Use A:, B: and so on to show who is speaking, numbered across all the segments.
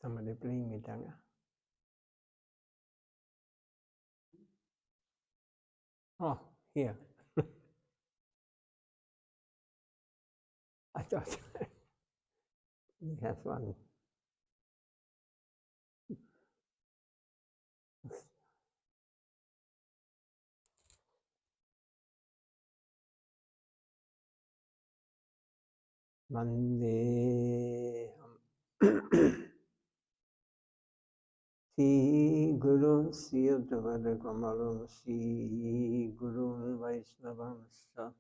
A: Somebody playing Mitanga. Oh, here. I thought he has one. Monday. Sri Guru Siyatavada Kamalam Sri Guru Vaisnavam Sa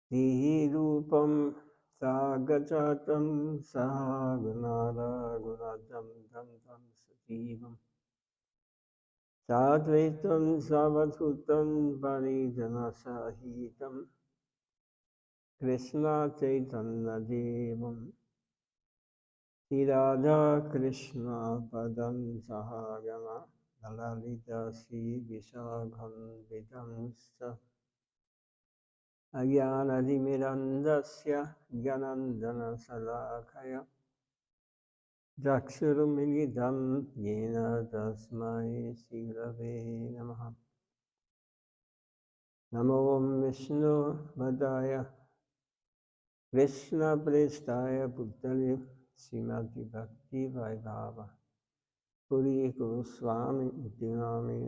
A: Sri Rupam Sagachatam Sahaganara Gunatam Tam Tam Sajivam Sadvaitam Savadhutam Parijana Sahitam Krishna Chaitanya Devam Sri Radha Krishna Padam Sahagama Lalita Sri Vishakham Vidamsa Agyanadimirandasya Gyanandana Salakaya Jakshurumilidam Yena Tasmai Sirave Namaha Namo Vishnu Vadaya Krishna Prestaya Bhutale Srimad Bhakti Vaibhava Puri Goswami Dinami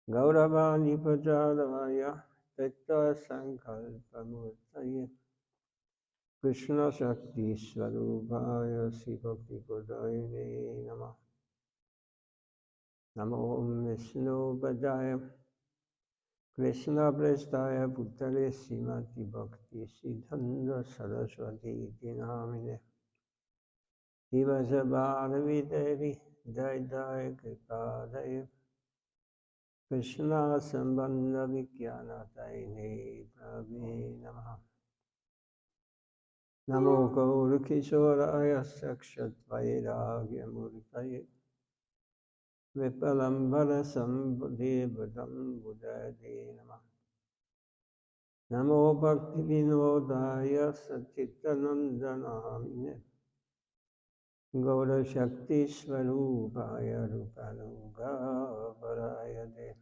A: Gauravani Pajadavaya Tetta Sankalpa Murtaye Krishna Shakti Swarupaya Sivakti Kodayane Namah Namo Vishnu Padaya Krishna Prestaya Bhutale Srimati Bhakti Siddhanda Saraswati Dinamine Divasabhanavi Devi Jai Jai Kripadaya Krishna Sambandha Vikyana Taine Prabhe Namaha Namo Gaur Kishoraya Sakshat Vairagya Murtaye Vipalambara Sambhudevadam Buddhade Namaha Namo Bhakti Vinodaya Satchitanandanamine Gaura Shakti Swarupaya Rupanuga Parayade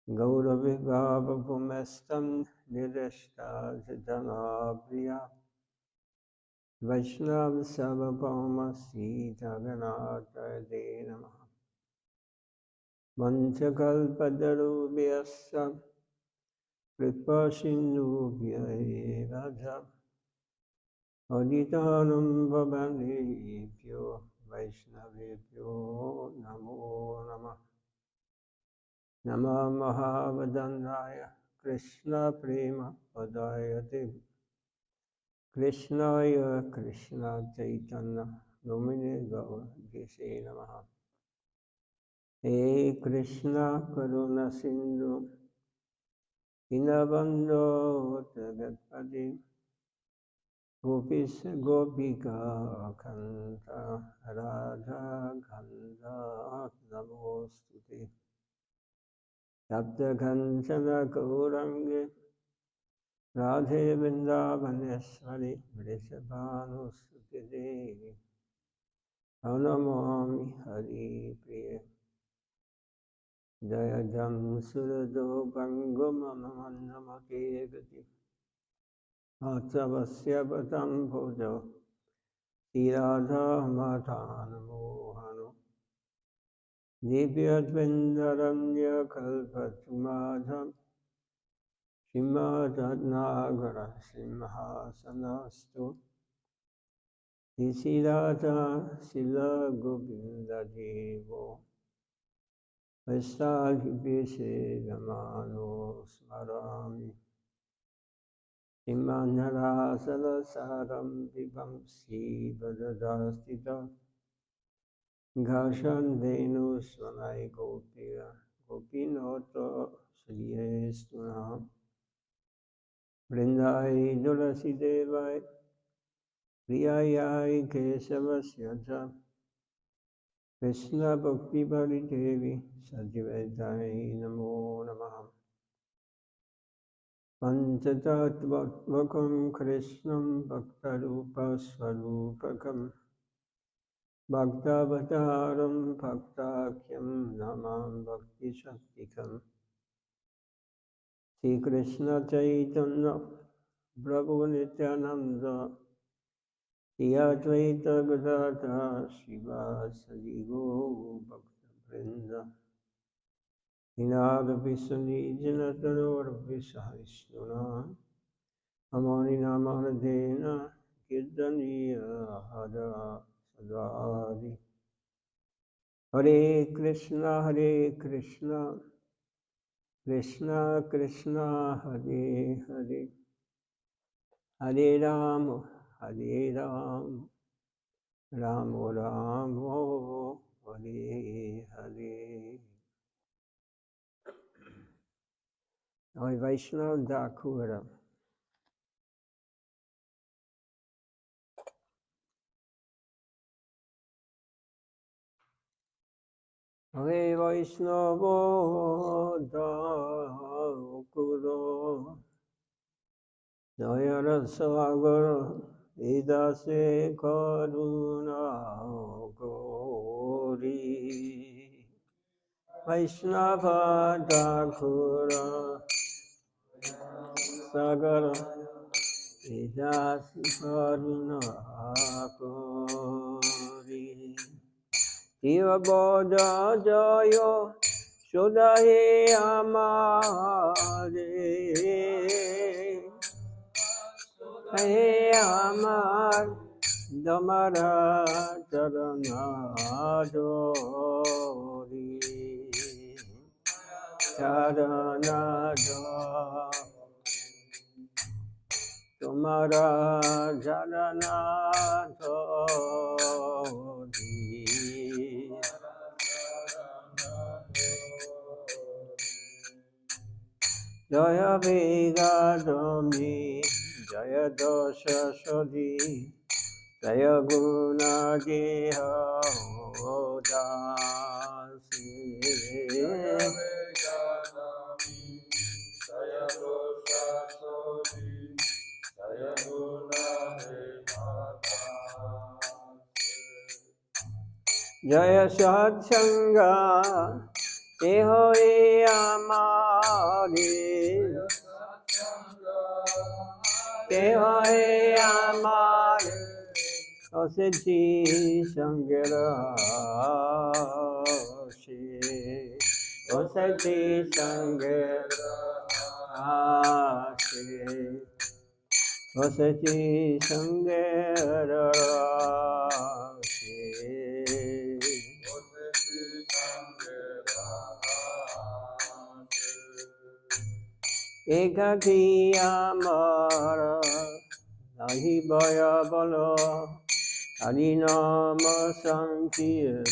A: Gaura Vibhava Pumestam Nirashta Jitanapriya Vaishnava Sabapama Sita Ganata De Namaha Manchakalpadarubhyassa Kripa Sindhubhya Raja Aditanam Bhavanebhyo Vaishnavebhyo Namo Namah Nama Mahavadandaya Krishna Prema Padayate Krishnaya Krishna Chaitanya Nomine Gaudiya Namaha He Krishna Karuna Sindhu Dinabandho Tagatpati Gopis Gopika Kanta Radha Kanta Namostute Sapta Kanchana Gaurange Radhe Vrindavaneshwari Vrishabhanusuti Devi Pranamami Hari Priya Jayajam Surado Bangumamamannamake Gati Atavasya Patam Bhojo Tirada Matana Mohano Divyadvindaranya Kalpatumadham Shimadadnagara Simhasanastu Isirata Sila Govinda Devo Vaistalhibhise Ramano Smarami Imanharasala Saram Vivamsi Vadadastita Ghashan Venu Svanai Gopira Gopinoto Sriyestuna Vrindai Dulasi Devai Priyayai Kesavasya Krishna Bhakti Bari Devi Sajivedai Namo Namaha Panchatattvatvakam Krishnam Bhaktarupasvarupakam Bhaktavataram Bhaktakyam Namam Bhakti Shaktikam Sri Krishna Chaitanya Prabhu Nityananda Sri Advaita Gadadhara Srivasadi Gaura Bhakta Vrinda Vinadapisani Janatador Visahisnuna Amani Namadena Kirtaniya Hada Sadvari Hare Krishna Krishna Krishna Hare Hare Hare Rama Rama Rama Hare Hare Oi Vaishnava Dakura Oi Vaishnava Dakura Jaya Rasagara Idase Karuna Gauri Vaishnava Dakura Sagara Idase Karuna Gauri Shiva Bodha Jaya Shuddhaye Amare Hey Amar Damara Charana Jori Charana Jori Tumara Charana Jori Jaya Vegadami Jaya Dosha Shodhi Jaya Guna Geha Odasi Jaya Vegadami Jaya Dosha Shodhi Jaya Guna Geha Jaya Satsanga Ehoe Amari Ehoe Amari Oseti Sangera Oseti Sangera Oseti Sangera Ekaki Amara Nahi Baya Bala Harinama Sankirtane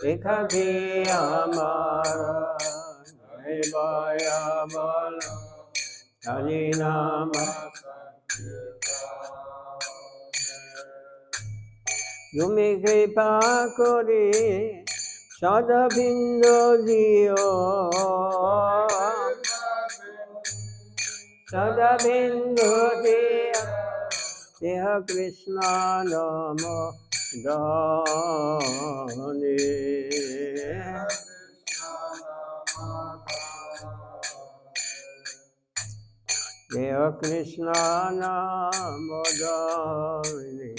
A: Ekaki Amara Nahi Baya Bala Harinama Sankirtane Yumi Kripa Kori Sada Bindo Dio Sada Bindo Dio Deha Krishna Nama Dani Deha Krishna Nama Dani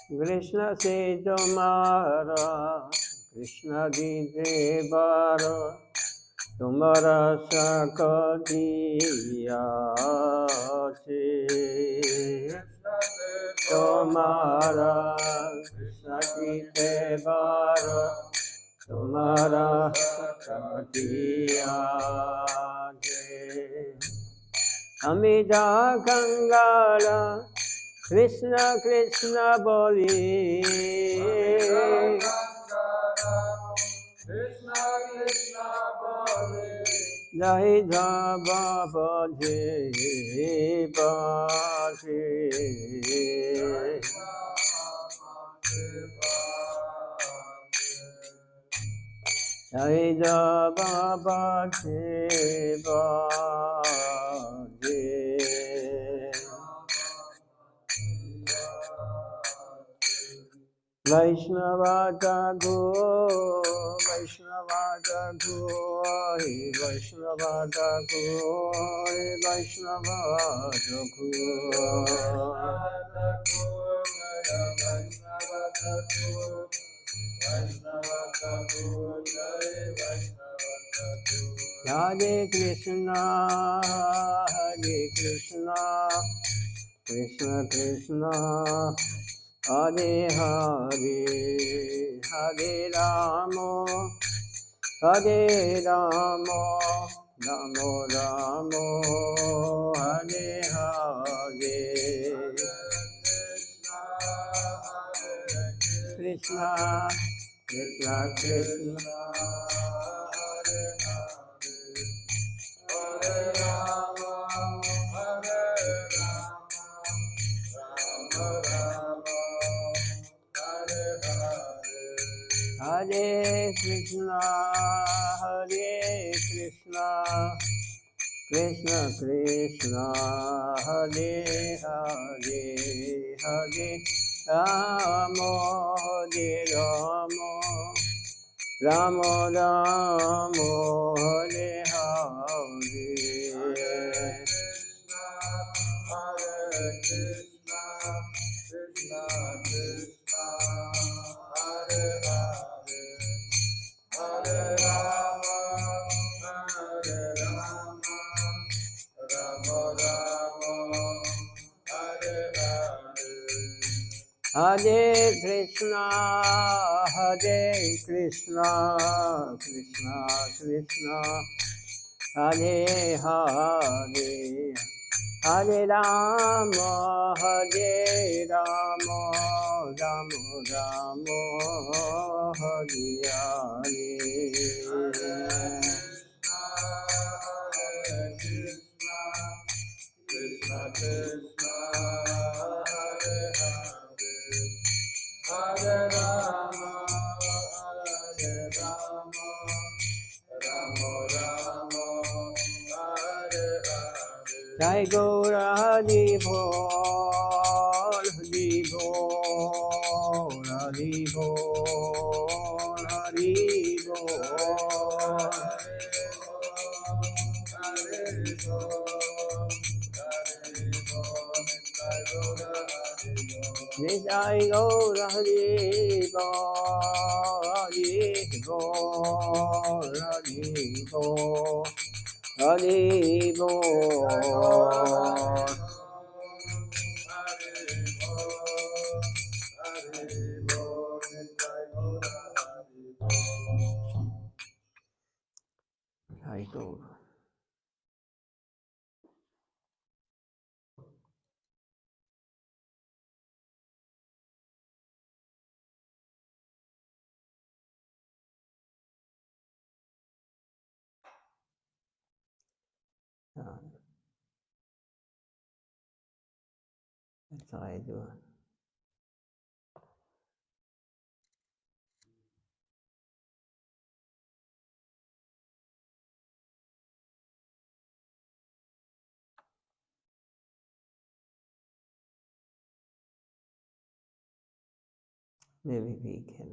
A: Krishna se tumara Krishna di devara tumara sakadiya se tumara Krishna di devara tumara sakadiya se Amida Kangala Krishna Krishna Boli Krishna Krishna Boli Jai Java Bhaje Bhaje Jai Java Bhakti Bhakti Vaishnava Thakur Vaishnava Thakur Vaishnava Thakur Vaishnava Thakur Hare Krishna, Hare Krishna, Krishna Krishna, Hare Hare, Hare Rama, Hare Rama, Rama Rama, Hare Hare. Krishna, Krishna Krishna, Hare Hare, Hare Rama, Hare Rama, Rama Rama, Hare Hare. Hare Krishna, Hare Krishna, Krishna Krishna, Hare Hare, Hare Rama, Hare Rama, Rama Rama, Hare Hare. Hare Krishna, Krishna Krishna, Hare Hare, Hare Rama, Hare Rama, Rama Rama, Hare Hare. Hare Krishna, Hare Krishna, Krishna Krishna, Hare Hare, Hare Rama, Hare Rama, Rama Rama, Hare Hare. Hare Krishna, Krishna Krishna, Hare Hare, Hare Rama, Hare Rama, Rama Rama, Hare Hare. Jai Gaura Hari Bol, Hari Bol, Hari Bol, Hari Bol. Jai Gaura Hari Bol, Hari Bol, Hari Bol, Hari Bol. Jai Gaura. That's how I do it. Maybe we can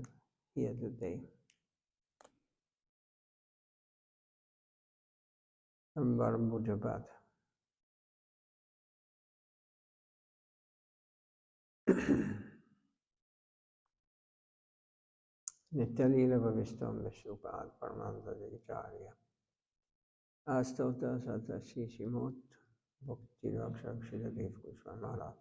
A: hear today from Barambujabat. Nityalila Vavistam Vishnupada Paramanda Vicharya Astota Sata Shishimot Bhakti Rakshak Shiladev Goswami Maharaj.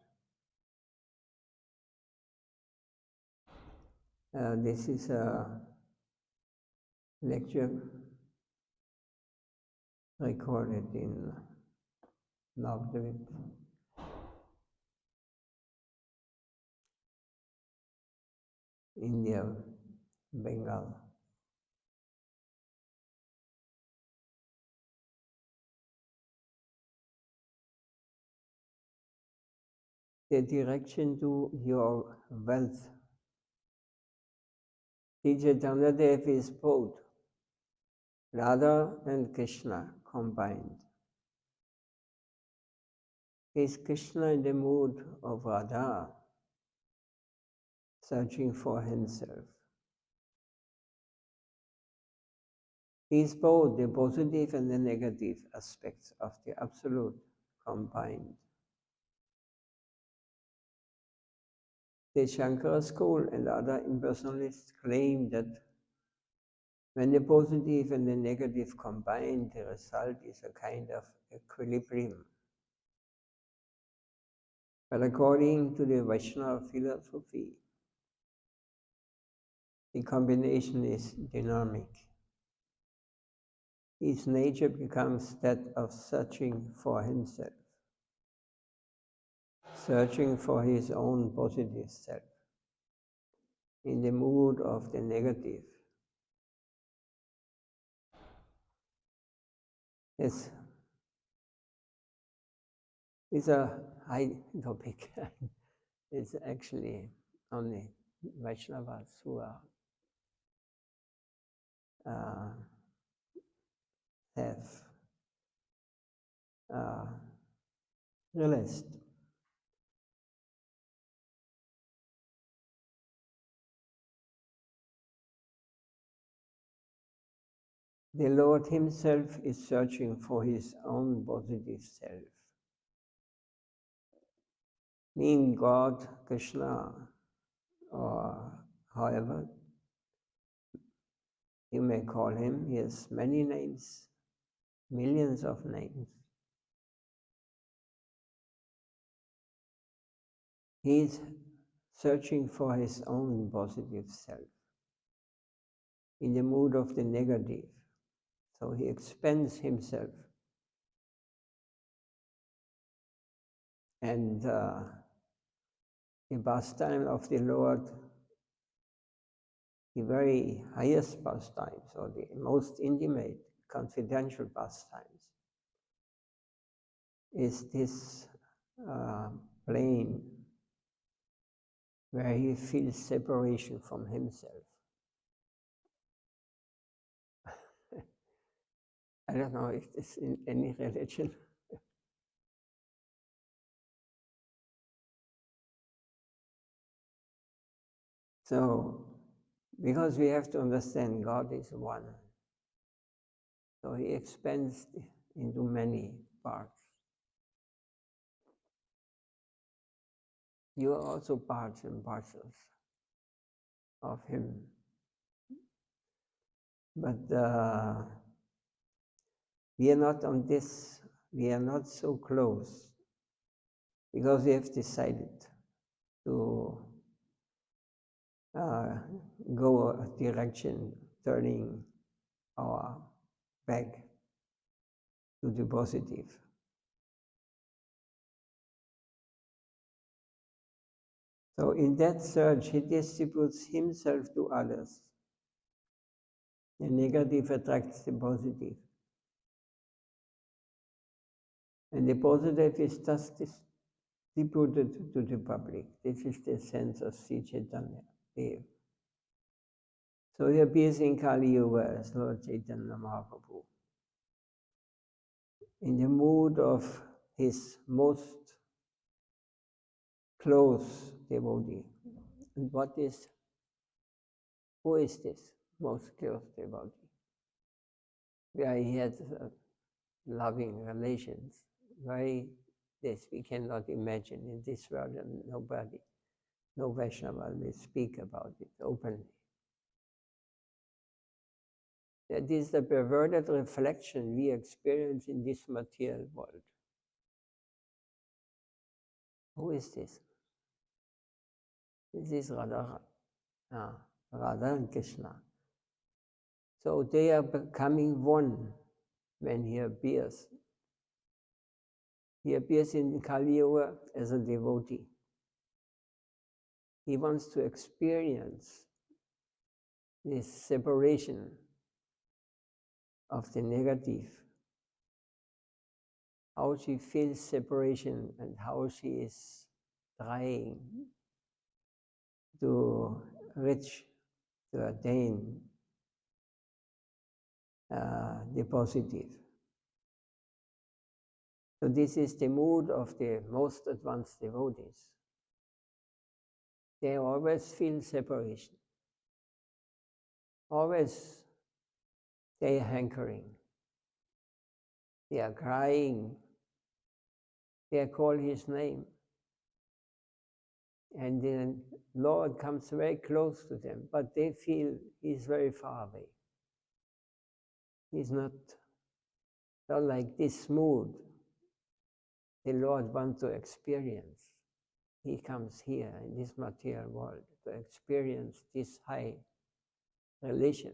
A: This is a lecture recorded in Navadvip, India, Bengal. The direction to your wealth. Teacher Chandradev is both Radha and Krishna combined. Is Krishna in the mood of Radha, searching for himself? He is both the positive and the negative aspects of the Absolute combined. The Shankara school and other impersonalists claim that when the positive and the negative combine, the result is a kind of equilibrium. But according to the Vaishnava philosophy, the combination is dynamic. His nature becomes that of searching for himself, searching for his own positive self. In the mood of the negative, it's a high topic. It's actually only Vaishnavas who are have realized. The Lord himself is searching for his own positive self. Meaning God, Krishna, or however you may call him, he has many names, millions of names. He is searching for his own positive self in the mood of the negative. So he expends himself. And the pastime of the Lord, the very highest pastimes, or the most intimate, confidential pastimes, is this plane where he feels separation from himself. I don't know if this is in any religion. So, because we have to understand God is one, so he expands into many parts. You are also parts and parcels of him. But we are not on this, we are not so close, because we have decided to go a direction, turning our back to the positive. So in that search, he distributes himself to others. The negative attracts the positive. And the positive is thus distributed to the public. This is the sense of Sri Chaitanya here. So he appears in Kali Yuga as Lord Chaitanya Mahaprabhu, in the mood of his most close devotee. And who is this most close devotee? Where he had loving relations, very this we cannot imagine in this world, and nobody, no Vaishnava will speak about it openly. That is the perverted reflection we experience in this material world. Who is this? This is Radha, Radha and Krishna. So they are becoming one when he appears. He appears in Kali Yuga as a devotee. He wants to experience this separation of the negative, how she feels separation and how she is trying to reach, to attain the positive. So this is the mood of the most advanced devotees. They always feel separation, always they are hankering, they are crying, they call his name. And the Lord comes very close to them, but they feel he's very far away. He's not like this mood the Lord wants to experience. He comes here in this material world to experience this high relation.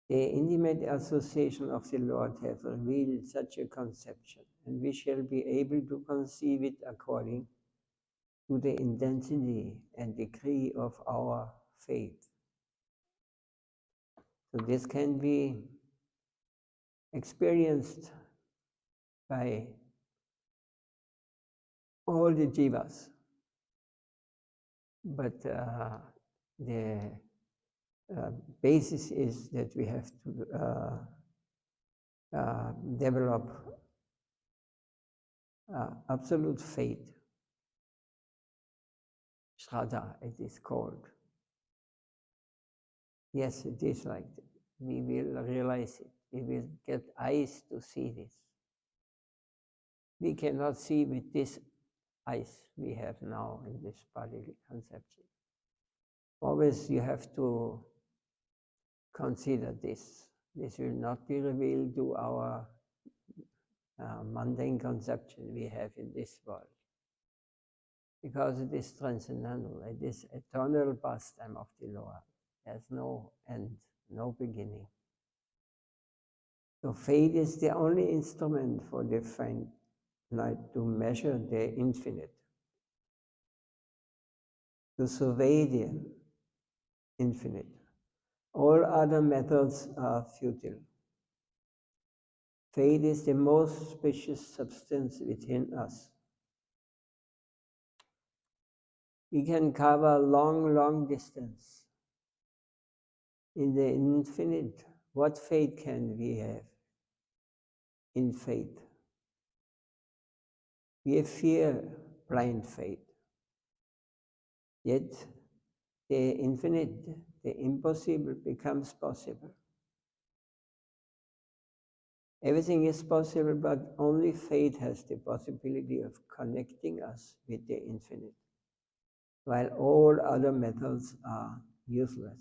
A: The intimate association of the Lord have revealed such a conception, and we shall be able to conceive it according to the intensity and degree of our faith. So this can be experienced by all the jivas, but the basis is that we have to develop absolute faith. Shraddha, it is called. Yes, it is like that. We will realize it. We will get eyes to see this. We cannot see with this eyes we have now in this bodily conception. Always you have to consider this. This will not be revealed to our mundane conception we have in this world. Because it is transcendental, it is eternal pastime of the Lord. There's no end, no beginning. So faith is the only instrument for the finite to measure the infinite, to survey the infinite. All other methods are futile. Faith is the most spacious substance within us. We can cover a long, long distance. In the infinite, what faith can we have in faith? We fear blind faith. Yet the infinite, the impossible becomes possible. Everything is possible, but only faith has the possibility of connecting us with the infinite, while all other methods are useless.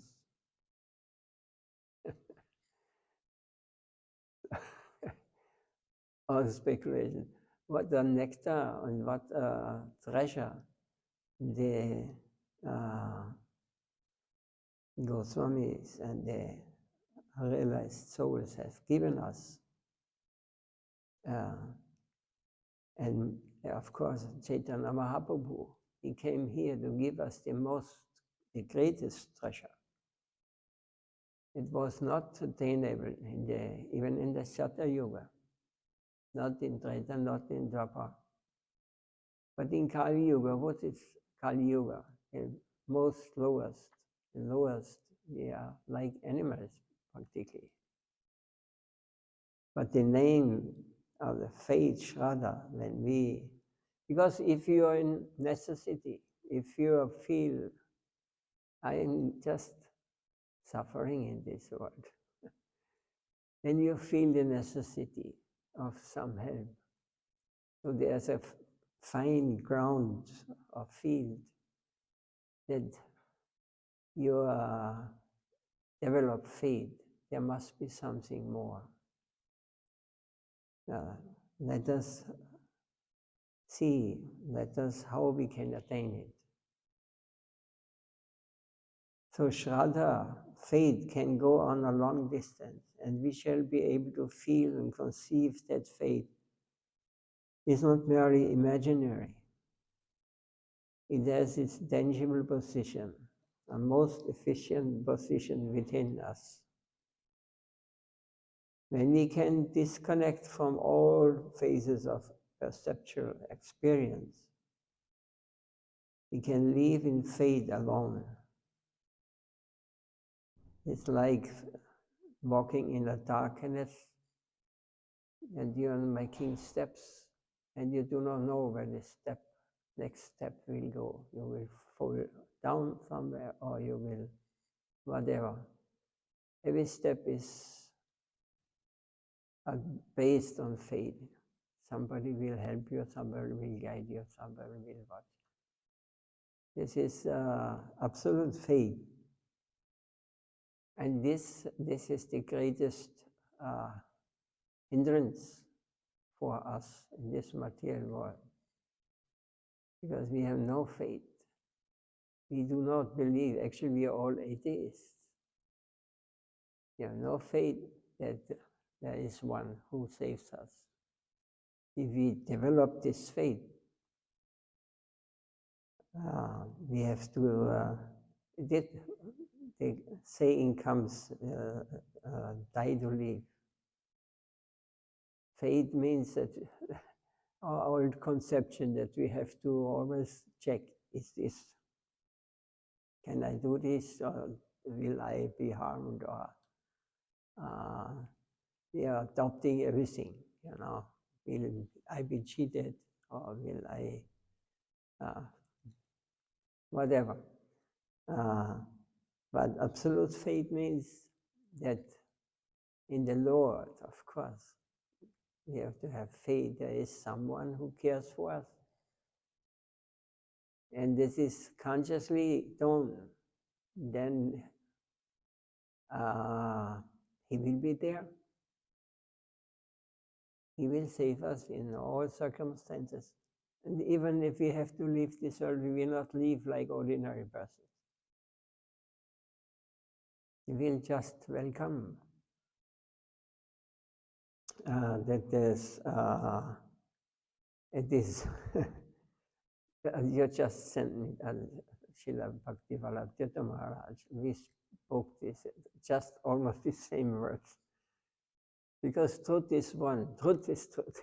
A: All speculation. What a nectar and what a treasure the Goswamis and the realized souls have given us. And of course, Chaitanya Mahaprabhu, he came here to give us the greatest treasure. It was not attainable even in the Satya Yuga, not in Treta, not in Dwapara. But in Kali Yuga, what is Kali Yuga? The most lowest, we are like animals, practically. But the name of the faith, Shraddha, because if you are in necessity, if you feel, I am just suffering in this world, then you feel the necessity of some help. So there's a fine ground or field that you develop faith. There must be something more. Let us see, how we can attain it. So Shraddha, faith, can go on a long distance, and we shall be able to feel and conceive that faith is not merely imaginary. It has its tangible position, a most efficient position within us. When we can disconnect from all phases of perceptual experience, we can live in faith alone. It's like walking in the darkness, and you are making steps, and you do not know where the next step will go. You will fall down somewhere, or you will whatever. Every step is based on faith. Somebody will help you, somebody will guide you, somebody will watch. This is absolute faith. And this is the greatest hindrance for us in this material world. Because we have no faith. We do not believe. Actually, we are all atheists. We have no faith that there is one who saves us. If we develop this faith, we have to, the saying comes, die to live. Faith means that our old conception that we have to always check, is this, can I do this, or will I be harmed, or we are adopting everything, you know. Will I be cheated, or will I, whatever. But absolute faith means that in the Lord, of course, we have to have faith. There is someone who cares for us. And this is consciously done. Then He will be there. He will save us in all circumstances. And even if we have to leave this world, we will not leave like ordinary persons. We will just welcome. It is, you just sent me, Srila Bhakti Maharaj. We spoke this, just almost the same words. Because truth is one, truth is truth.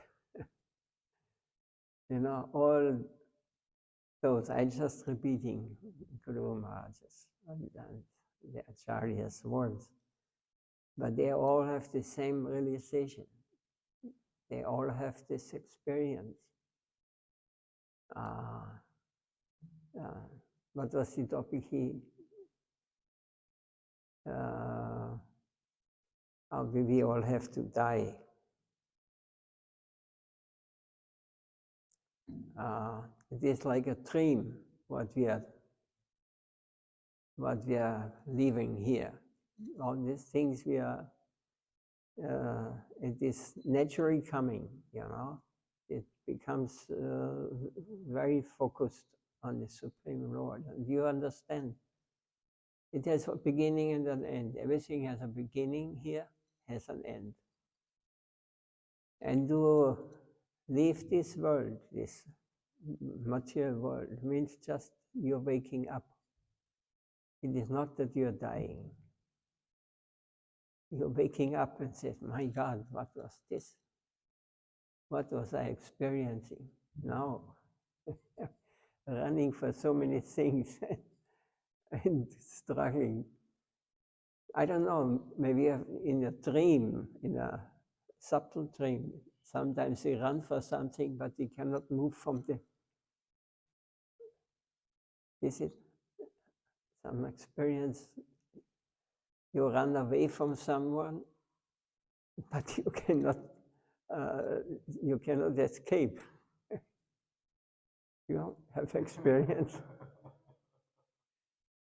A: You know, all those, I'm just repeating Guru Maharaj's and the Acharya's words. But they all have the same realization. They all have this experience. What was the topic we all have to die. It is like a dream, what we are living here. All these things we are, it is naturally coming, you know. It becomes very focused on the Supreme Lord. And you understand, it has a beginning and an end. Everything has a beginning here, has an end. And to leave this world, this material world, means just you're waking up. It is not that you're dying. You're waking up and say, my God, what was this? What was I experiencing? Now, running for so many things and struggling. I don't know, maybe in a dream, in a subtle dream, sometimes you run for something, but you cannot move from the. Is it some experience? You run away from someone, but you cannot escape. You have experience.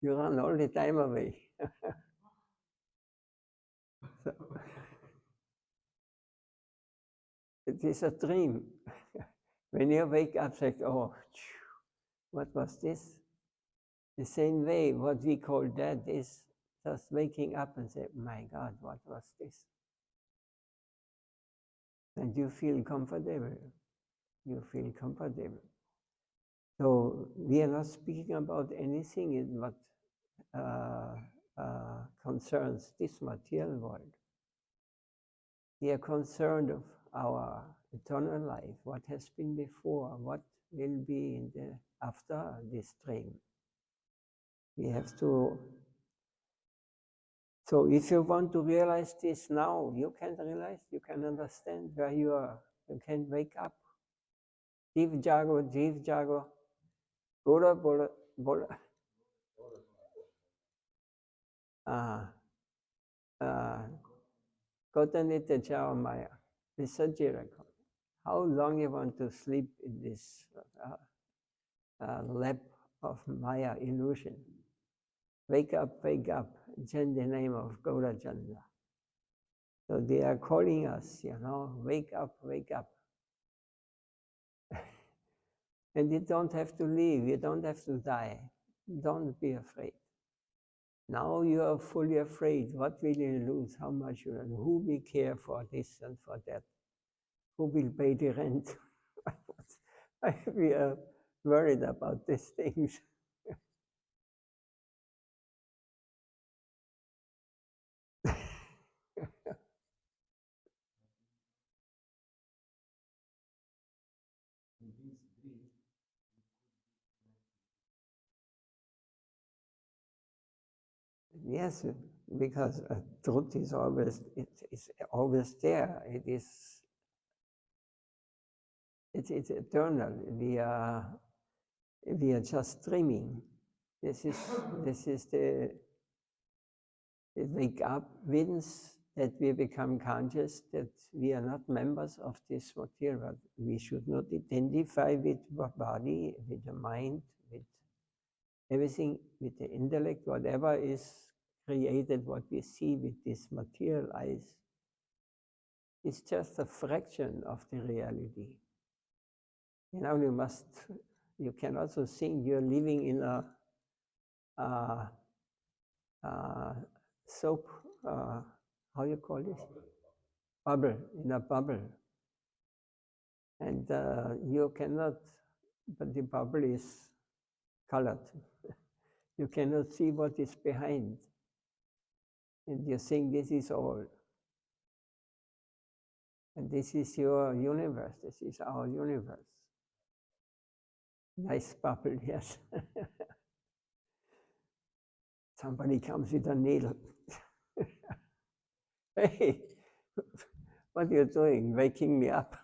A: You run all the time away. So, it is a dream. When you wake up, say, oh, what was this? The same way, what we call death is just waking up and say, my God, what was this? And you feel comfortable. You feel comfortable. So we are not speaking about anything in what concerns this material world. We are concerned of our eternal life, what has been before, what will be in the after this dream. We have to So if you want to realize this now, you can realize, you can understand where you are. You can wake up. Jiv jago, jiv jago. Bola, bola, bola. Kotanita Chao Maya. How long you want to sleep in this lap of Maya illusion? Wake up, chant the name of Gaura. So they are calling us, wake up, wake up. And you don't have to leave, you don't have to die. Don't be afraid. Now you are fully afraid. What will you lose? How much you lose? Who will care for this and for that? Who will pay the rent? We are worried about these things. Yes, because truth is always, it's always there. It's eternal. We are just dreaming. This is the wake up means that we become conscious that we are not members of this material. We should not identify with the body, with the mind, with everything, with the intellect, whatever is created, what we see with this material eyes. It's just a fraction of the reality. You can also think you're living in a soap, how you call this? Bubble, in a bubble. And you cannot, but the bubble is colored. You cannot see what is behind. And you think this is all. And this is your universe, this is our universe. Nice bubble, yes. Somebody comes with a needle. Hey, what are you doing? Waking me up.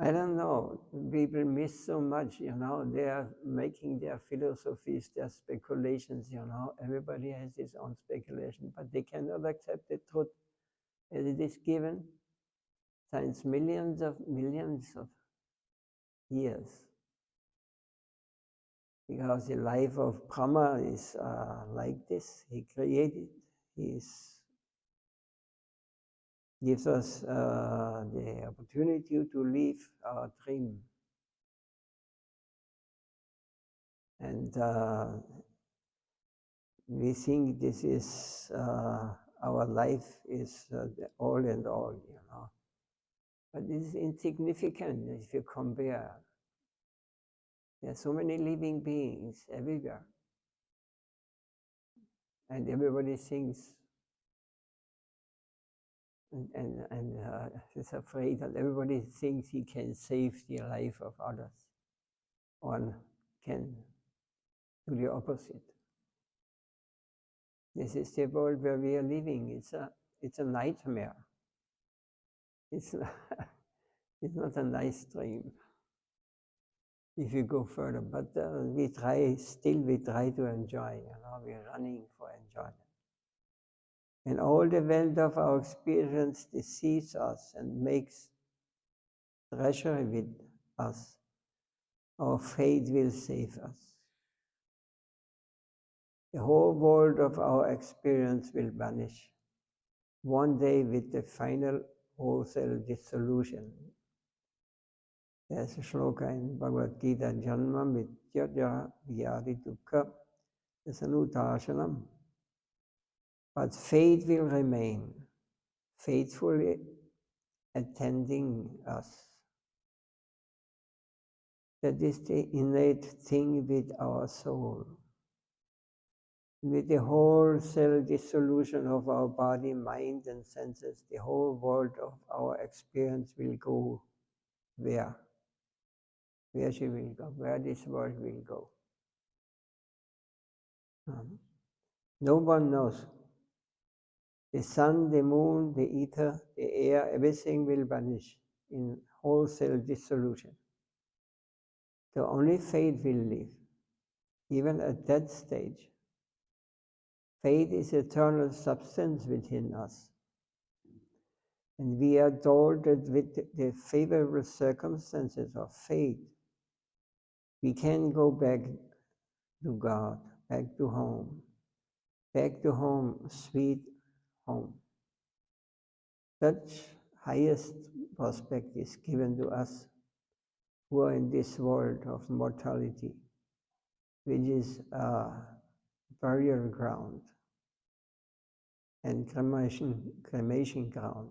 A: I don't know. People miss so much, They are making their philosophies, their speculations, Everybody has his own speculation, but they cannot accept the truth as it is given since millions of years. Because the life of Brahma is like this. He created, he gives us the opportunity to live our dream. And we think this is our life is the all and all, But this is insignificant if you compare. There are so many living beings everywhere. And everybody thinks and is afraid that everybody thinks he can save the life of others. One can do the opposite. This is the world where we are living. It's a nightmare. It's not a nice dream if you go further. But we try to enjoy. We're running for enjoyment. And all the wealth of our experience deceives us and makes treasure with us. Our faith will save us. The whole world of our experience will vanish one day with the final wholesale dissolution. There's a shloka in Bhagavad Gita, Janma Mityajya Vyadi Dukkha Sanutashanam. But faith will remain, faithfully attending us. That is the innate thing with our soul. With the wholesale dissolution of our body, mind, and senses, the whole world of our experience will go where? Where she will go, where this world will go. No one knows. The sun, the moon, the ether, the air, everything will vanish in wholesale dissolution. So only faith will live, even at that stage. Faith is eternal substance within us. And we are told that with the favorable circumstances of faith, we can go back to God, back to home, sweet home. Such highest prospect is given to us who are in this world of mortality, which is a burial ground and cremation ground.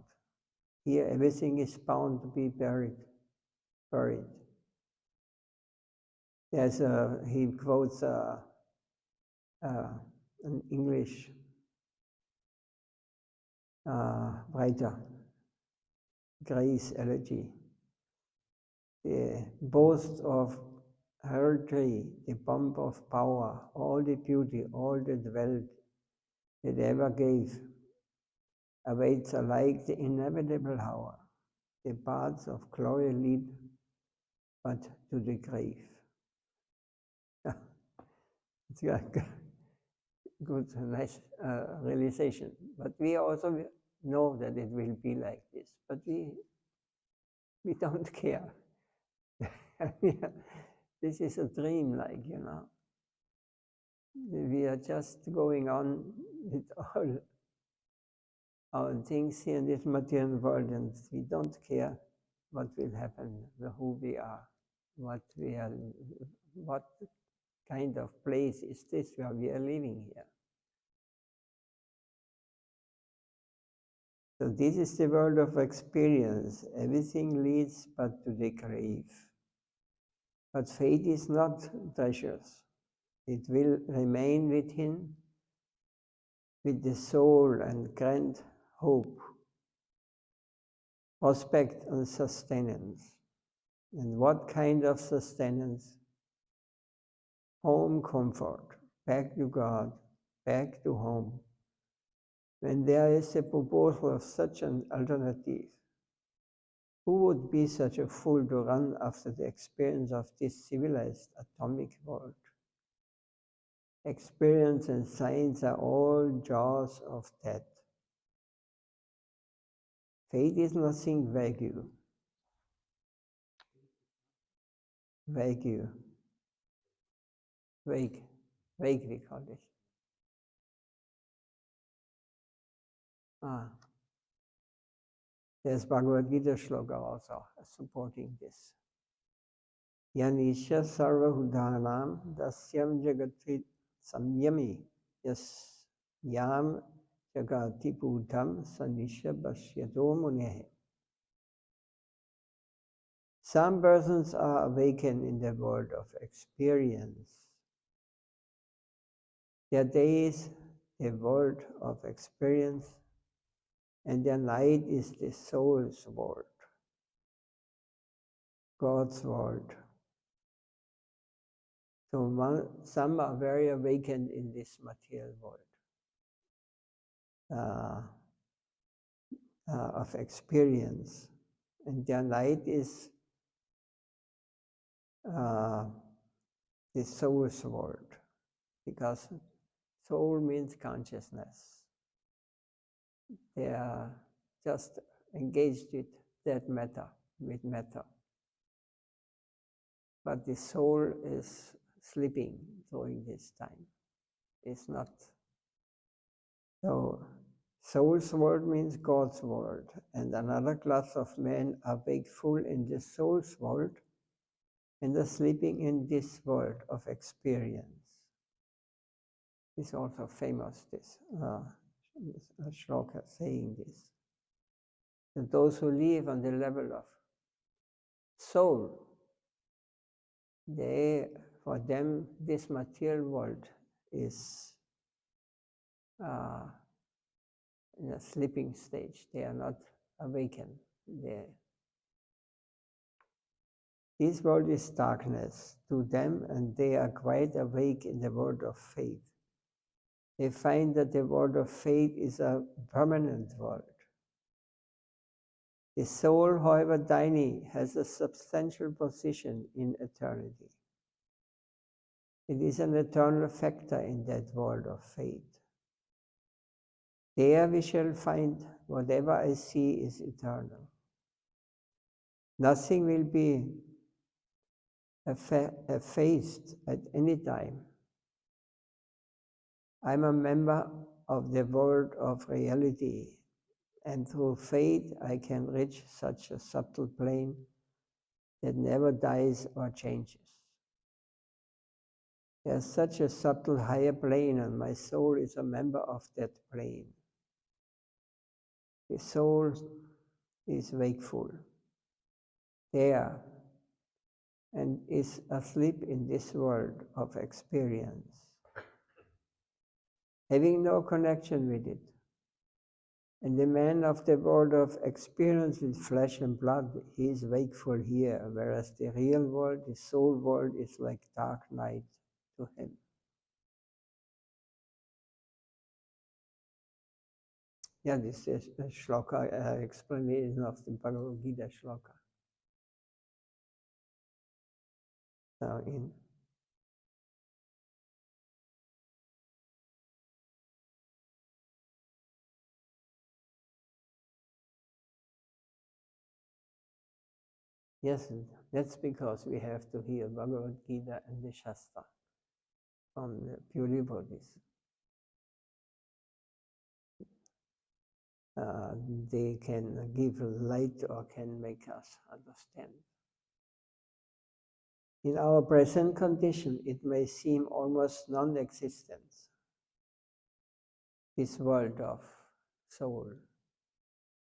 A: Here everything is bound to be buried. He quotes an English writer, Gray's elegy. The boast of heraldry, the pomp of power, all the beauty, all the wealth that ever gave, awaits alike the inevitable hour. The paths of glory lead but to the grave. It's a good, nice realization. But we also know that it will be like this. But we don't care. This is a dream, like, We are just going on with all our things here in this material world, and we don't care what will happen, who we are, what kind of place is this where we are living here. So this is the world of experience. Everything leads but to the grave. But faith is not treasures. It will remain within with the soul and grant hope, prospect and sustenance. And what kind of sustenance? Home comfort, back to God, back to home. When there is a proposal of such an alternative, who would be such a fool to run after the experience of this civilized atomic world? Experience and science are all jaws of death. Faith is nothing vague. Vague we call this. There's Bhagavad Gita shloka also supporting this. Yanisha sarvahudhanam dasyam jagatrit samyami yas yam jagati bhutam sanisha bhashyato munehe. Some persons are awakened in the world of experience. Their day is a world of experience, and their night is the soul's world, God's world. So some are very awakened in this material world of experience, and their light is the soul's world, because soul means consciousness. They are just engaged with that matter, with matter. But the soul is sleeping during this time. It's not. So, soul's world means God's world, and another class of men are wakeful in the soul's world and are sleeping in this world of experience. It's also famous, this shloka saying this. And those who live on the level of soul, for them, this material world is in a sleeping stage. They are not awakened. This world is darkness to them, and they are quite awake in the world of faith. They find that the world of faith is a permanent world. The soul, however tiny, has a substantial position in eternity. It is an eternal factor in that world of faith. There we shall find whatever I see is eternal. Nothing will be effaced at any time. I'm a member of the world of reality, and through faith I can reach such a subtle plane that never dies or changes. There's such a subtle higher plane, and my soul is a member of that plane. The soul is wakeful there and is asleep in this world of experience, having no connection with it. And the man of the world of experience with flesh and blood, he is wakeful here, whereas the real world, the soul world, is like dark night to him. Yeah, this is a shloka, explanation of the Bhagavad Gita shloka. Now yes, that's because we have to hear Bhagavad Gita and the Shastra from the pure devotees. They can give light or can make us understand. In our present condition, it may seem almost non-existent, this world of soul,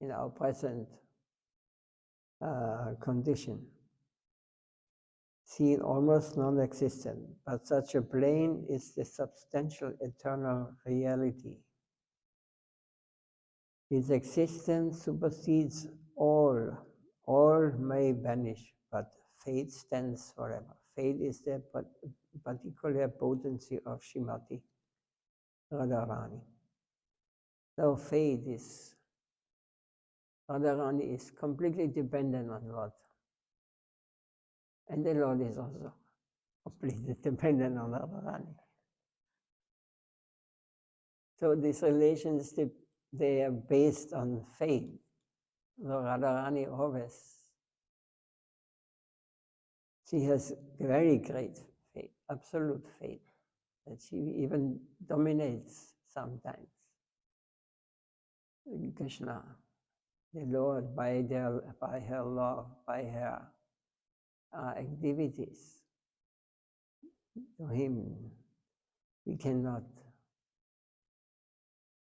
A: in our present condition, seen almost non-existent, but such a plane is the substantial eternal reality. Its existence supersedes all may vanish, but fate stands forever. Fate is the particular potency of Srimati Radharani. So fate is, Radharani is completely dependent on Lord. And the Lord is also completely dependent on Radharani. So these relationship, they are based on faith. So Radharani always, she has very great faith, absolute faith, that she even dominates sometimes Krishna, the Lord, by her love, by her activities. To him, we cannot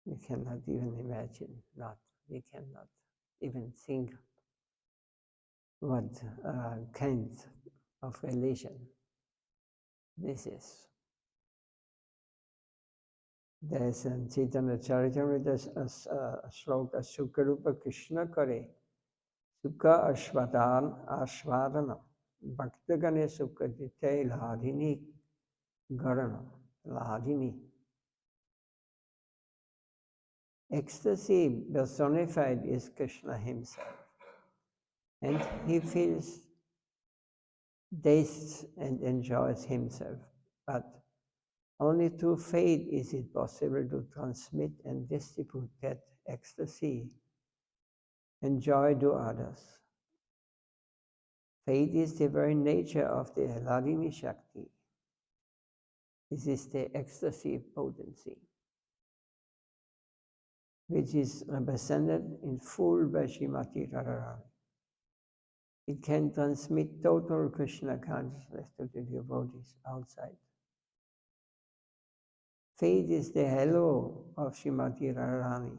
A: even imagine, we cannot even think what kind of relation this is. There is in Chaitanya Charitamrita a shloka, Sukarupa Krishna Kare, Sukha Ashvadana, Bhaktagane Sukadite Lahadini Garana, Lahadini. Ecstasy personified is Krishna himself, and he feels, tastes and enjoys himself, but only through faith is it possible to transmit and distribute that ecstasy and joy to others. Faith is the very nature of the Hladini Shakti. This is the ecstasy potency, which is represented in full by Srimati Radharani. It can transmit total Krishna consciousness to the devotees outside. Faith is the halo of Srimati Radharani,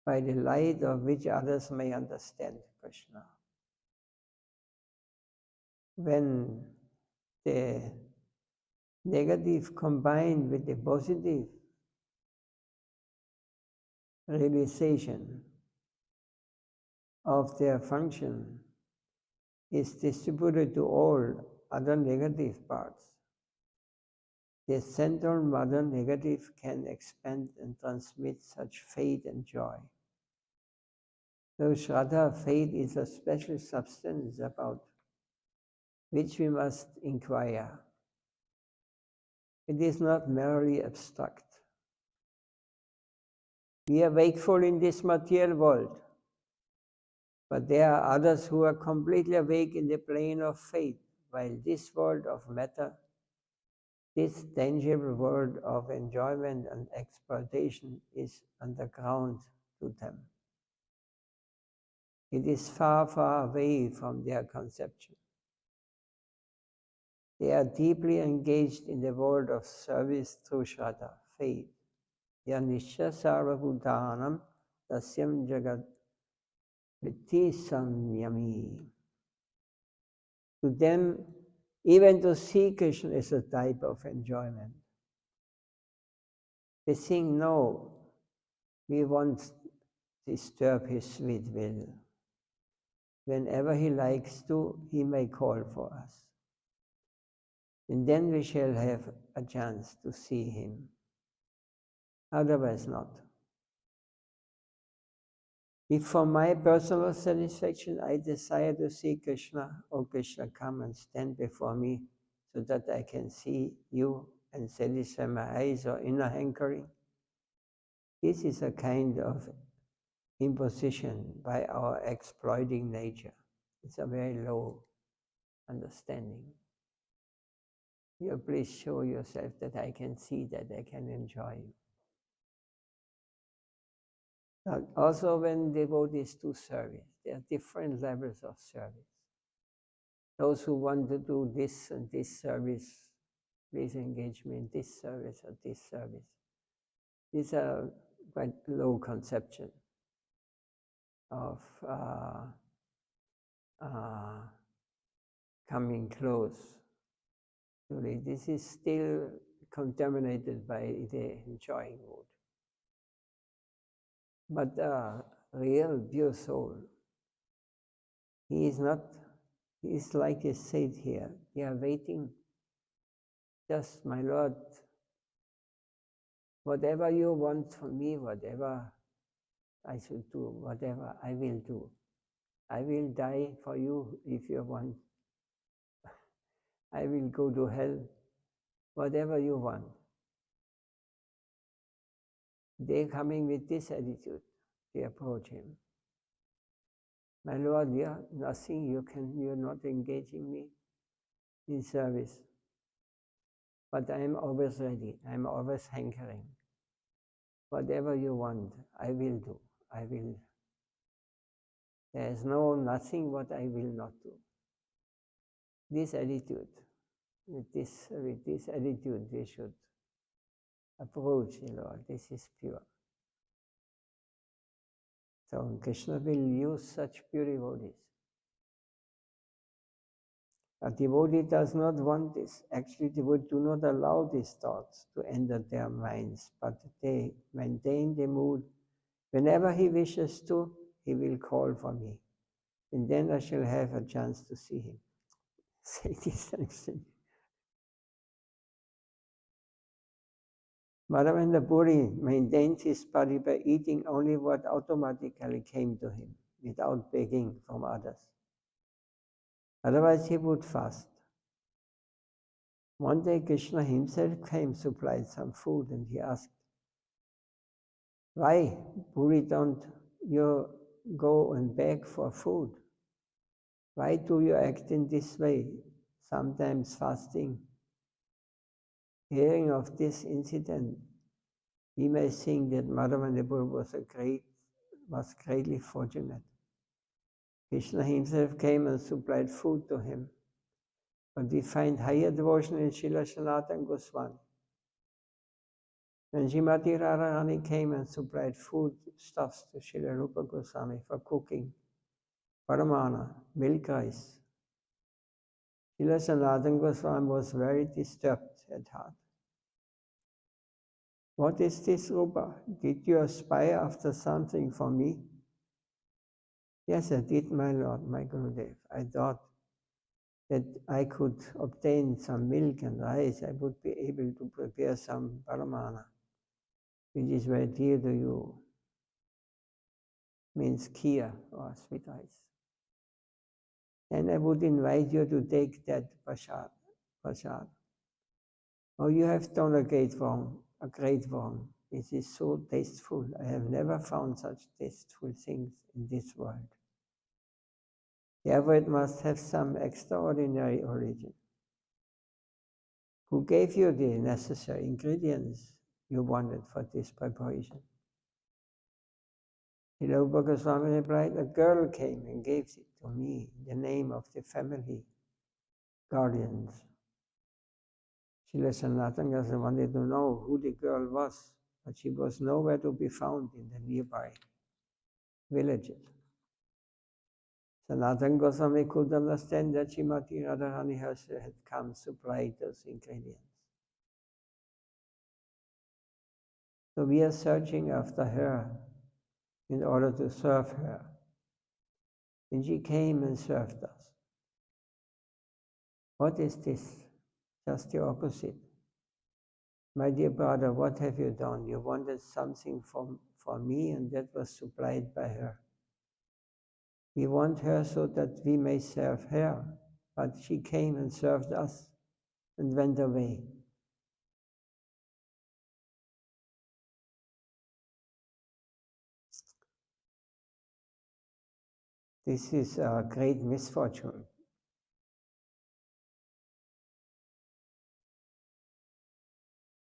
A: by the light of which others may understand Krishna. When the negative combined with the positive, realization of their function is distributed to all other negative parts. The central mother negative can expand and transmit such faith and joy. So Shraddha, faith, is a special substance about which we must inquire. It is not merely abstract. We are wakeful in this material world, but there are others who are completely awake in the plane of faith, while this world of matter, this tangible world of enjoyment and exploitation, is underground to them. It is far, far away from their conception. They are deeply engaged in the world of service through Shraddha, faith. Yanisha sarvabhutanam tasyam jagat vritti samyami. To them, even to see Krishna is a type of enjoyment. They think, no, we won't disturb his sweet will. Whenever he likes to, he may call for us. And then we shall have a chance to see him. Otherwise not. If for my personal satisfaction I desire to see Krishna, O Krishna, come and stand before me so that I can see you and satisfy my eyes or inner hankering, this is a kind of imposition by our exploiting nature. It's a very low understanding. You please show yourself that I can see, that I can enjoy you. Also, when devotees do service, there are different levels of service. Those who want to do this and this service, please engage me in this service or this service. These are quite low conception of coming close. This is still contaminated by the enjoying mood. But the real pure soul, he is not, he is like he said here, they are waiting. Just, my Lord, whatever you want from me, whatever I should do, whatever I will do. I will die for you if you want. I will go to hell, whatever you want. They coming with this attitude, they approach him. My Lord, yeah, nothing, you're not engaging me in service. But I am always ready, I'm always hankering. Whatever you want, I will do. There is nothing what I will not do. This attitude, with this attitude, we should approach the Lord. This is pure. So Krishna will use such pure devotees. A devotee does not want this. Actually, devotees do not allow these thoughts to enter their minds, but they maintain the mood. Whenever he wishes to, he will call for me. And then I shall have a chance to see him. Say this thing. Madhavendra Puri maintained his body by eating only what automatically came to him, without begging from others. Otherwise he would fast. One day Krishna himself came, supplied some food, and he asked, "Why, Puri, don't you go and beg for food? Why do you act in this way, sometimes fasting?" Hearing of this incident, we may think that Madhavendra Puri was greatly fortunate. Krishna himself came and supplied food to him. But we find higher devotion in Srila Sanatana Goswami. When Srimati Radharani came and supplied food stuffs to Srila Rupa Goswami for cooking, paramana, milk rice, Srila Sanatana Goswami was very disturbed at heart. What is this, Rupa? Did you aspire after something from me? Yes, I did, my Lord, my Gurudev. I thought that I could obtain some milk and rice. I would be able to prepare some paramana, which is very dear to you. Means kheer or sweet rice. And I would invite you to take that prasad. Oh, you have done a great one, a great one. This is so tasteful. I have never found such tasteful things in this world. Therefore, it must have some extraordinary origin. Who gave you the necessary ingredients you wanted for this preparation? Srila Goswami replied, a girl came and gave it to me in the name of the family guardians. Srila Sanatana Goswami wanted to know who the girl was, but she was nowhere to be found in the nearby villages. Sanatana Goswami could understand that Srimati Radharani herself had come to supply those ingredients. So we are searching after her in order to serve her. And she came and served us. What is this? Just the opposite. My dear brother, what have you done? You wanted something from me, and that was supplied by her. We want her so that we may serve her, but she came and served us and went away. This is a great misfortune.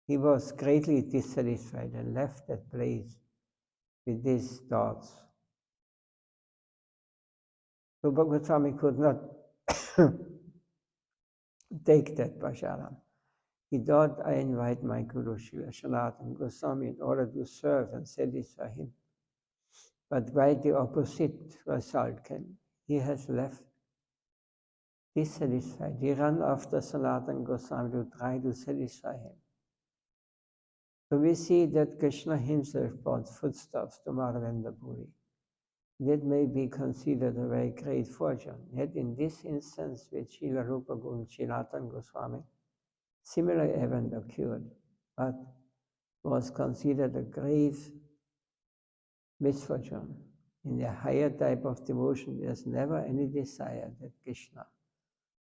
A: He was greatly dissatisfied and left that place with these thoughts. So Goswami could not take that prasadam. He thought, I invite my Guru Srila Sanatana Goswami in order to serve and satisfy him. But quite the opposite result came. He has left dissatisfied. He ran after Sanatana Goswami to try to satisfy him. So we see that Krishna himself brought foodstuffs to Madhavendra Puri. That may be considered a very great fortune. Yet in this instance with Srila Rupa Guru Sanatana Goswami, similar event occurred, but was considered a grave misfortune. In the higher type of devotion, there's never any desire that Krishna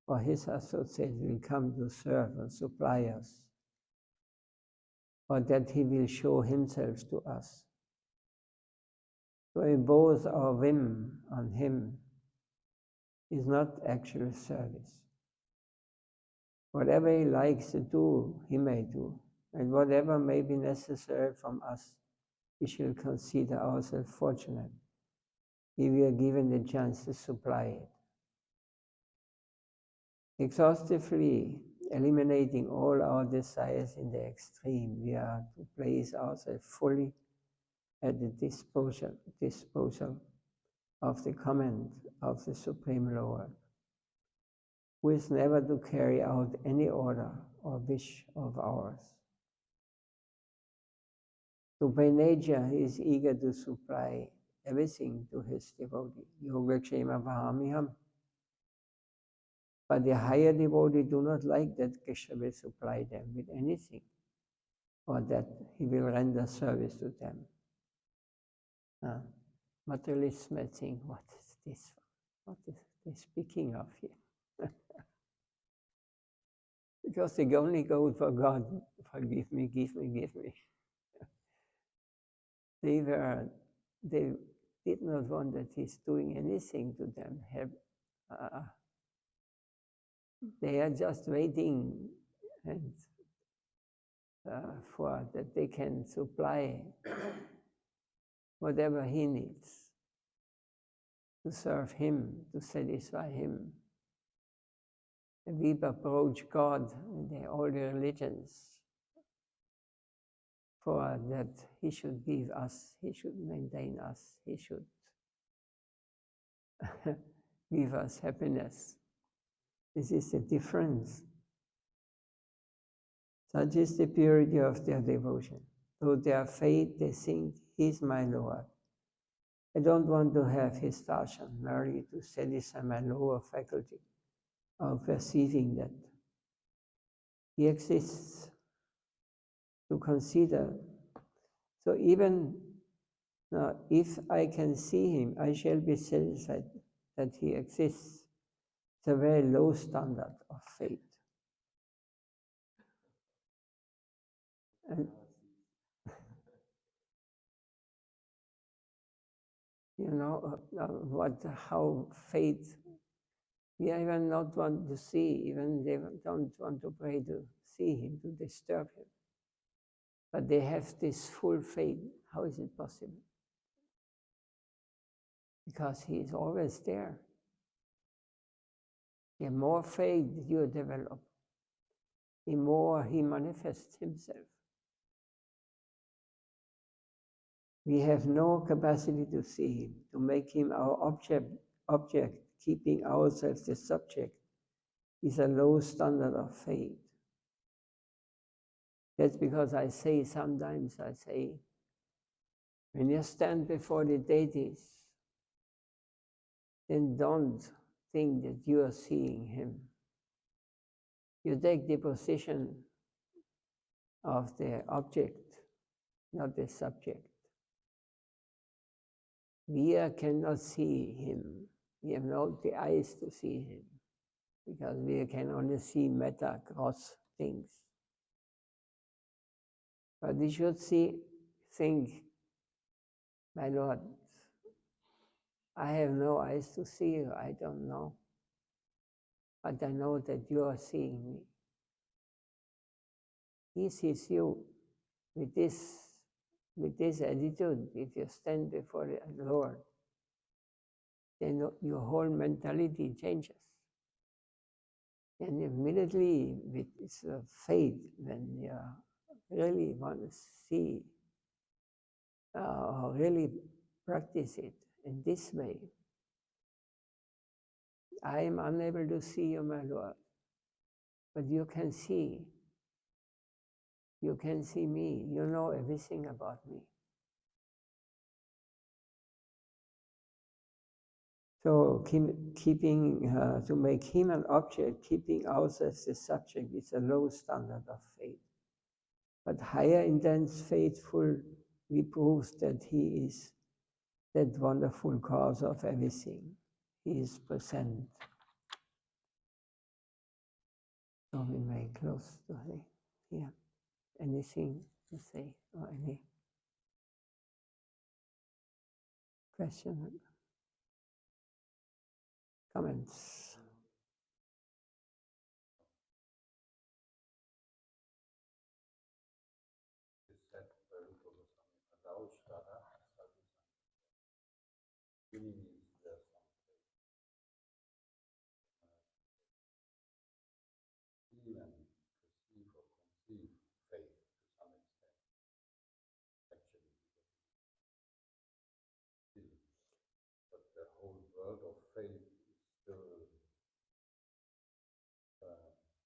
A: or his associates will come to serve and supply us, or that he will show himself to us. To impose our whim on him is not actual service. Whatever he likes to do, he may do, and whatever may be necessary from us, we shall consider ourselves fortunate if we are given the chance to supply it. Exhaustively eliminating all our desires in the extreme, we are to place ourselves fully at the disposal of the command of the Supreme Lord, who is never to carry out any order or wish of ours. So by nature, he is eager to supply everything to his devotee. Yogakshema Vahamiham. But the higher devotee do not like that Krishna will supply them with anything, or that he will render service to them. Materialists may think, what is this? What is they speaking of here? Because they only go for God, forgive me, give me, give me. They did not want that he's doing anything to them. They are just waiting and for that they can supply whatever he needs to serve him, to satisfy him. And we approach God in all the religions for that he should give us, he should maintain us, he should give us happiness. This is the difference. Such is the purity of their devotion. through their faith, they think He's my Lord. I don't want to have his darshan merely to satisfy my lower faculty of perceiving that He exists, to consider. So even if I can see Him, I shall be satisfied that He exists. It's a very low standard of faith. And you know how faith, we even not want to see, even they don't want to pray to see Him, to disturb Him. But they have this full faith. How is it possible? Because He is always there. The more faith you develop, the more He manifests Himself. We have no capacity to see Him, to make Him our object, keeping ourselves the subject is a low standard of faith. That's because I say sometimes, when you stand before the deities, then don't think that you are seeing Him. You take the position of the object, not the subject. We cannot see Him. We have not the eyes to see Him, because we can only see matter, gross things. But we should think, my Lord, I have no eyes to see You, I don't know. But I know that You are seeing me. He sees you. With this attitude, if you stand before the Lord, then your whole mentality changes. And immediately, with this faith, when you really want to see or really practice it in this way, I am unable to see You, my Lord, but You can see. You can see me. You know everything about me. So to make Him an object, keeping ourselves the subject, is a low standard of faith. But higher intense faithful, we prove that He is that wonderful cause of everything. He is present. So we may close to say, yeah. Anything to say or any question, comments?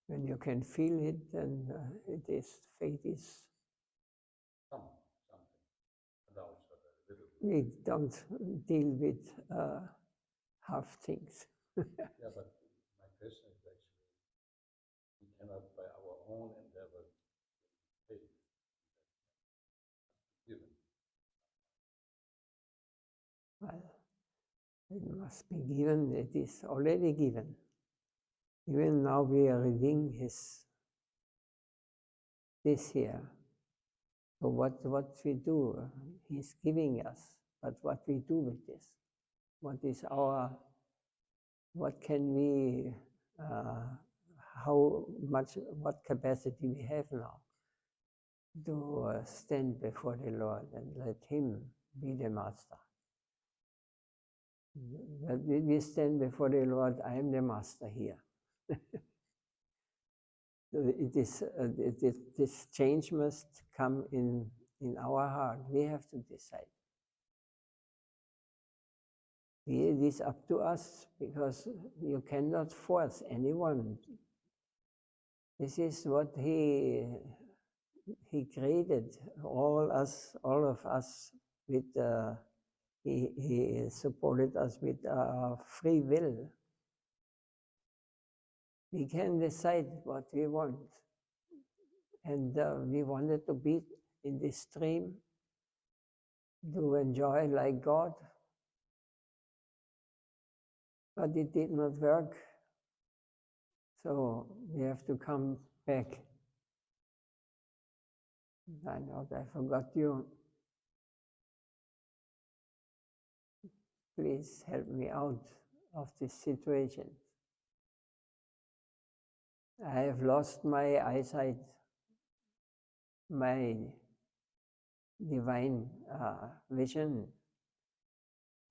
A: When you can feel it, then faith is. We don't deal with half things.
B: Yeah, but my question is actually, we cannot by our own endeavor faith given.
A: Well, it must be given. It is already given. Even now we are reading this here. So what we do, He's giving us. But what we do with this? What can we, what capacity we have now to stand before the Lord and let Him be the master. When we stand before the Lord, I am the master here. This change must come in our heart. We have to decide. It is up to us, because you cannot force anyone. This is what He he created all of us with, he supported us with free will. We can decide what we want. And we wanted to be in this stream, to enjoy like God. But it did not work. So we have to come back. I know I forgot you. Please help me out of this situation. I have lost my eyesight, my divine vision.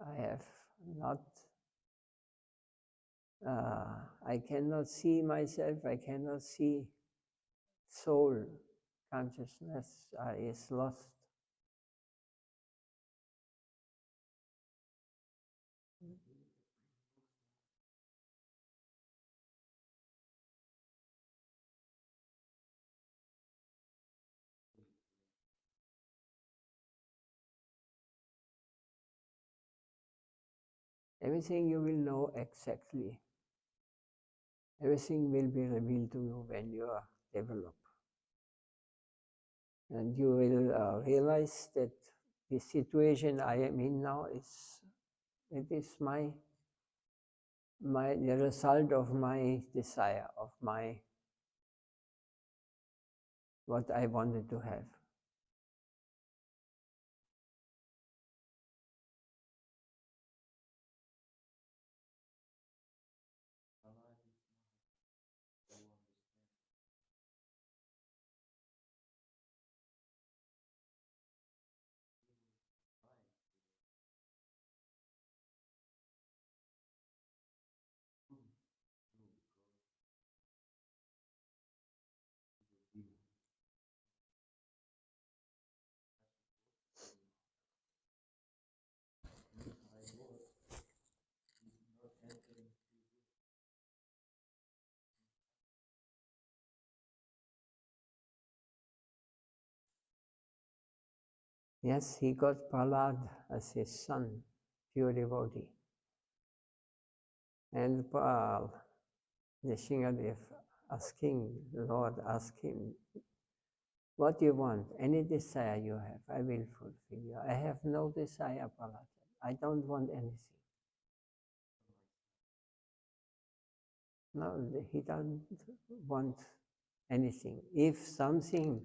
A: I have not, I cannot see myself, I cannot see soul. Consciousness is lost. Everything you will know exactly. Everything will be revealed to you when you are developed. And you will realize that the situation I am in now it is the result of my desire, of what I wanted to have. Yes, he got Prahlad as his son, pure devotee. And the Shingadev asking, the Lord asked him, what do you want? Any desire you have, I will fulfill you. I have no desire, Prahlad. I don't want anything. No, he doesn't want anything. If something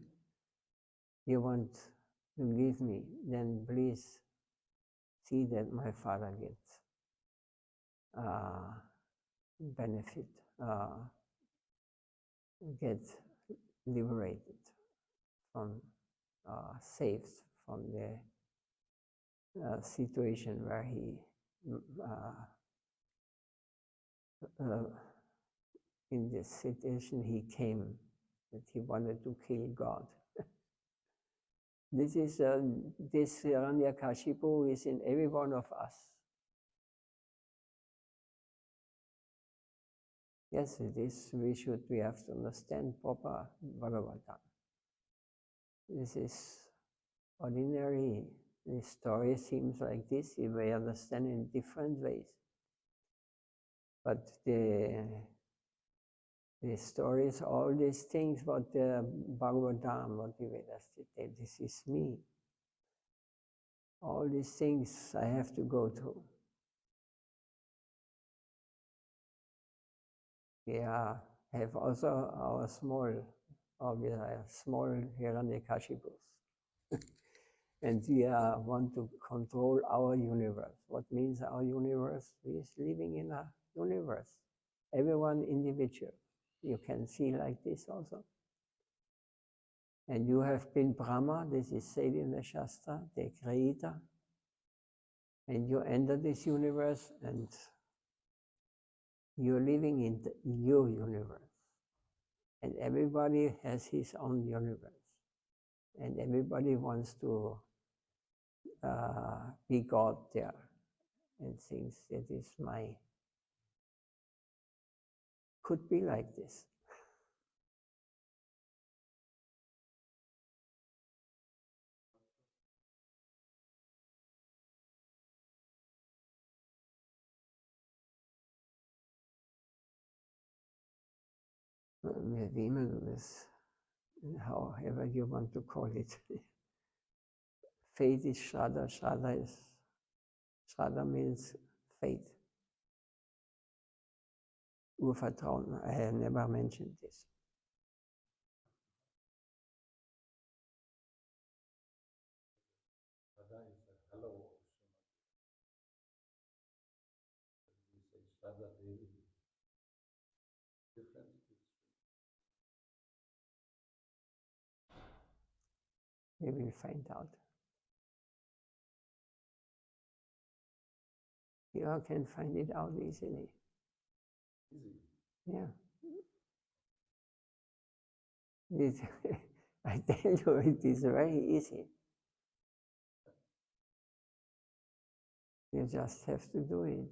A: you want to give me, then please see that my father gets benefit, gets liberated from, saved from the situation where he, in this situation he came, that he wanted to kill God. This is this Hiranyakashipu is in every one of us. Yes, it is. We have to understand proper Bhagavatam. This is ordinary. The story seems like this. You may understand in different ways. But the stories, all these things, what the Bhagavatam, what the Vedas say, this is me. All these things I have to go through. We have also our small Hiranyakashipus. And we want to control our universe. What means our universe? We are living in a universe. Everyone individual. You can see like this also. And you have been Brahma, this is said in the Shastra, the creator. And you enter this universe and you're living in your universe. And everybody has his own universe. And everybody wants to be God there and thinks that is could be like this. Women with, however you want to call it. Faith is Shraddha. Shraddha means faith. Urvertrauen. I have never mentioned this.
B: Radha is a hello of Srimad. We say Shraddha Devi. Difference between
A: We will find out. You all can find it out easily.
B: easy.
A: Yeah. I tell you, it is very easy. You just have to do it.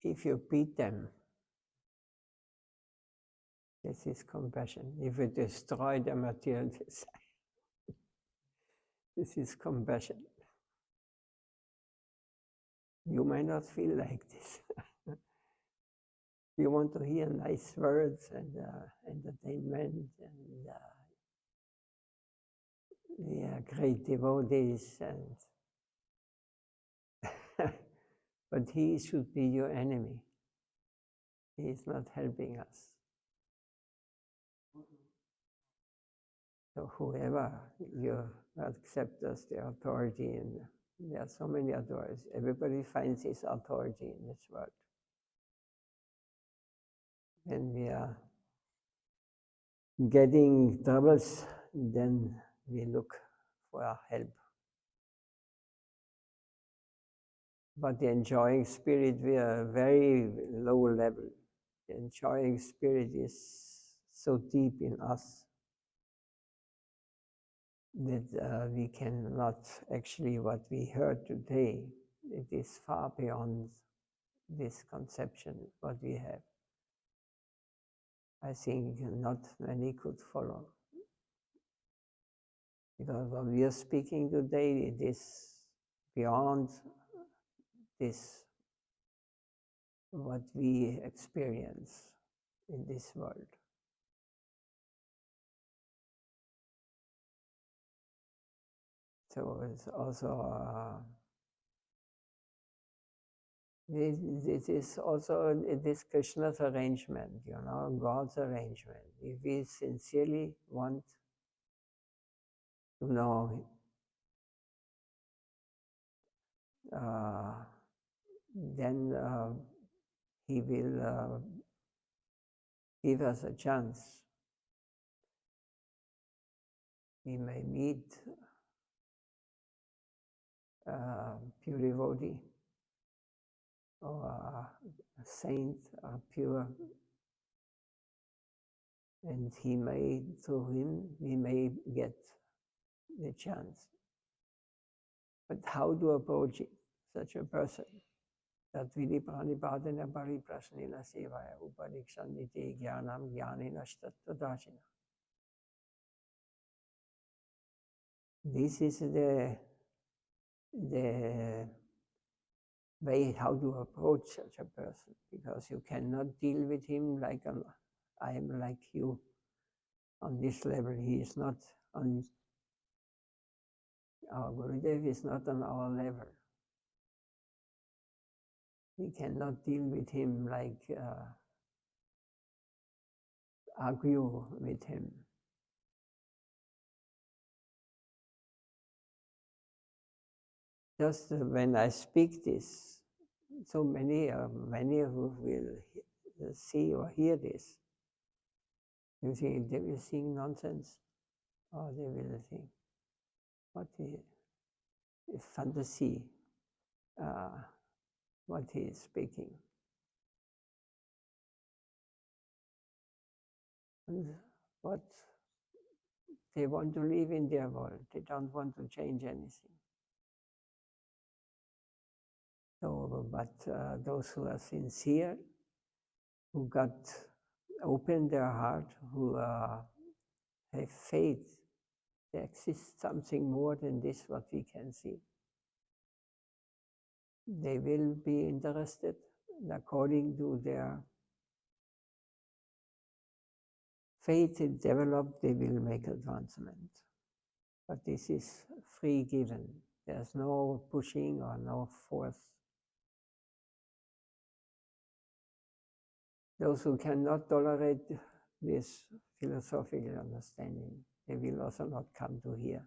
A: If you beat them, this is compassion. If you destroy the material desire, this is compassion. You might not feel like this. You want to hear nice words and entertainment and great devotees, and but he should be your enemy. He is not helping us. So whoever you accept as the authority, and there are so many authorities, everybody finds his authority in this world. When we are getting troubles, then we look for help. But the enjoying spirit, we are very low level. The enjoying spirit is so deep in us that we cannot actually, what we heard today, it is far beyond this conception, what we have. I think not many could follow. Because what we are speaking today, it is beyond this, what we experience in this world. So it's also, it is also this Krishna's arrangement, God's arrangement. If we sincerely want to know, then he will give us a chance. We may meet pure devotee or a saint, or pure, and through him, we may get the chance. But how to approach it, such a person? That vidi pranipadana pariprasnila sevaya upadikshanniti jnanam jnanina shtattadashina. This is the way how to approach such a person, because you cannot deal with him like I am like you on this level. He is not on, our Gurudev is not on our level. We cannot deal with him like argue with him. Just when I speak this, so many who will see or hear this, you think they will sing nonsense, or they will think, what is fantasy? what he is speaking. And what they want to live in their world. They don't want to change anything. So, but those who are sincere, who open their heart, who have faith, there exists something more than this what we can see. They will be interested, and according to their faith is developed, they will make advancement. But this is free given. There's no pushing or no force. Those who cannot tolerate this philosophical understanding, they will also not come to here.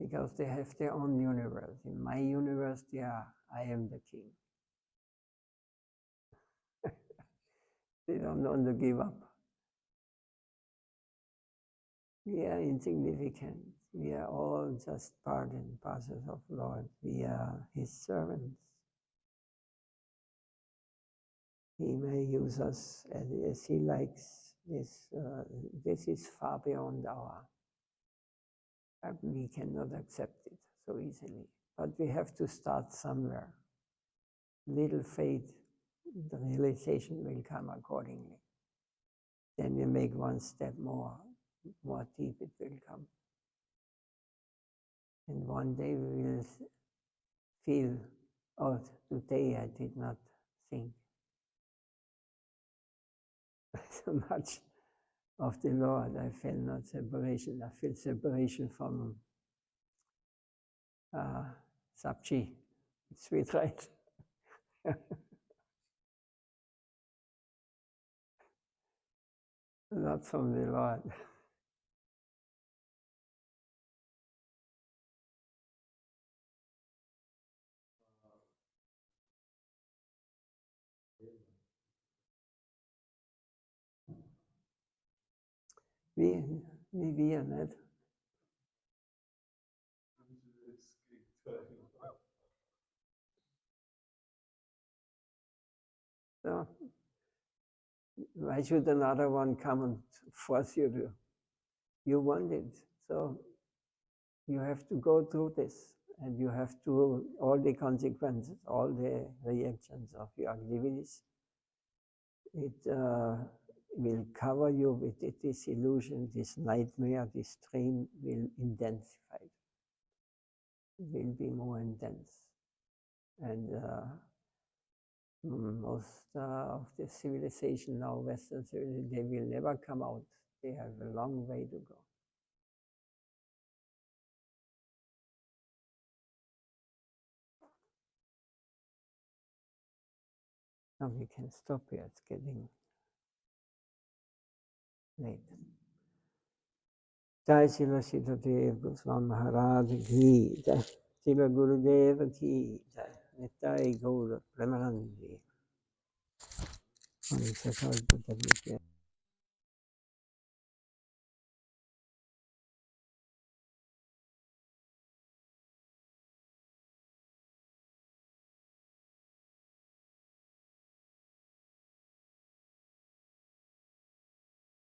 A: Because they have their own universe. In my universe, I am the king. They don't want to give up. We are insignificant. We are all just part and parcel of Lord. We are His servants. He may use us as He likes. This is far beyond we cannot accept it so easily. But we have to start somewhere. Little faith, the realization will come accordingly. Then we make one step more deep it will come. And one day we will feel, oh, today I did not think so much of the Lord. I felt not separation. I felt separation from Sabji, sweet right. Not from the Lord. Wie wir nicht. So, why should another one come and force you to? You want it, so you have to go through this, and you have to, all the consequences, all the reactions of your activities, it will cover you with this illusion, this nightmare, this dream will intensify. It will be more intense. And most of the civilization now, Western civilization, they will never come out. They have a long way to go. Now we can stop here, it's getting late. Jai Srila Siddhadev Goswami Maharaj ki Jai. Srila Gurudev ki Jai. Nittai Gaura Premanandi.